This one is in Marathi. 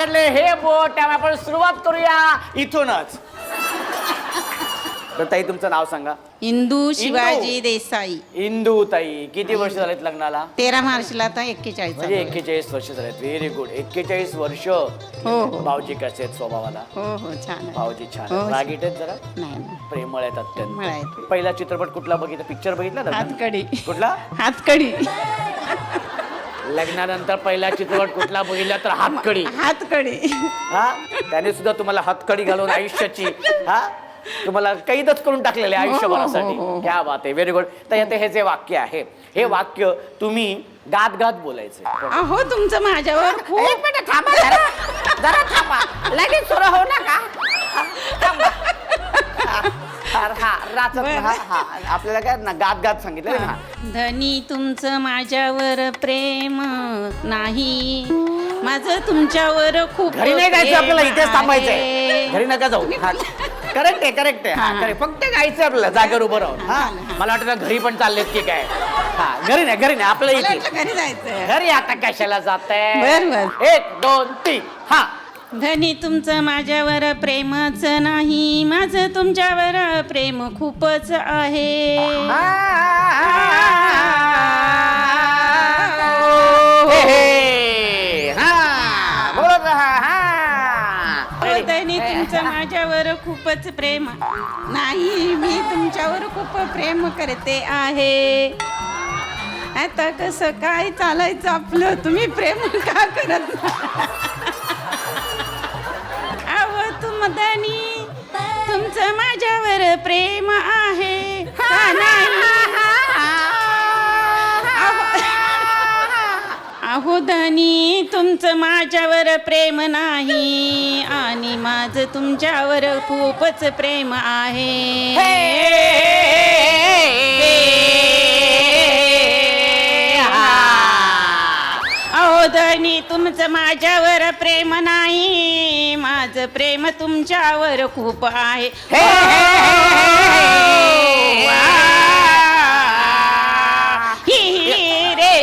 पकडले हे बोट, त्यामुळे आपण सुरुवात करूया इथूनच. तर ताई तुमचं नाव सांगा. इंदू शिवाजी देसाई. इंदू ताई, किती वर्ष झालेत लग्नाला? 13 मार्चला आता 41. म्हणजे 41 वर्ष झालेत. Very good. 41 वर्ष. हो. भाऊजी कसे आहेत स्वभावाला? हो हो छान आहे. भाऊजी छान हो. रागीट आहेत जरा? नाही प्रेमळ आहेत अत्यंत. प्रेमळ आहेत. पहिला चित्रपट कुठला बघितला? पिक्चर बघितला ना? हातकडी. कुठला? हातकडी. लग्नानंतर पहिला चित्रपट कुठला बघितला? तर हातकडी. हातकडी. हा, त्याने सुद्धा तुम्हाला हातकडी घालून आयुष्याची तुम्हाला कैदच करून टाकलेले आयुष्यभरासाठी. क्या बात आहे. Very good. तर आता हे जे वाक्य आहे, हे वाक्य तुम्ही गात गात बोलायचे. अहो तुमचं माझ्यावर खूप. एक मिनिट थांबा जरा थांबा, लगेच सुरू होऊ नका. आपल्याला काय ना गात गात सांगितलं ना. धनी तुमचं माझ्यावर प्रेम नाही, माझं तुमच्यावर खूप. घरी नाही जायचं आपल्याला, इथेच प्रेम थांबायचंय. आहे. घरी नका जाऊ. करेक्ट आहे, करेक्ट आहे. correct. फक्त गायचं आपल्याला जागेवर उभं राहून. मला वाटतं घरी पण चाललेत की काय. घरी नाही आपल्याला मला इथे वाटलं घरी जायचं. घरी आता कशाला जाताय? बर. 1 2 3 हा. धनी तुमचं माझ्यावर प्रेमच नाही, माझं तुमच्यावर प्रेम खूपच आहे. बोलत राहा. धनी तुमचं माझ्यावर खूपच प्रेम नाही, मी तुमच्यावर खूप प्रेम करते आहे. आता कसं काय चालायचं आपलं, तुम्ही प्रेम का करत अहो धनी तुमचं माझ्यावर प्रेम आहे का नाही? अहो धनी तुमचं माझ्यावर प्रेम नाही, आणि माझं तुमच्यावर खूपच प्रेम आहे. अहो धनी तुमचं माझ्यावर प्रेम नाही, माझं प्रेम तुमच्यावर खूप आहे. रे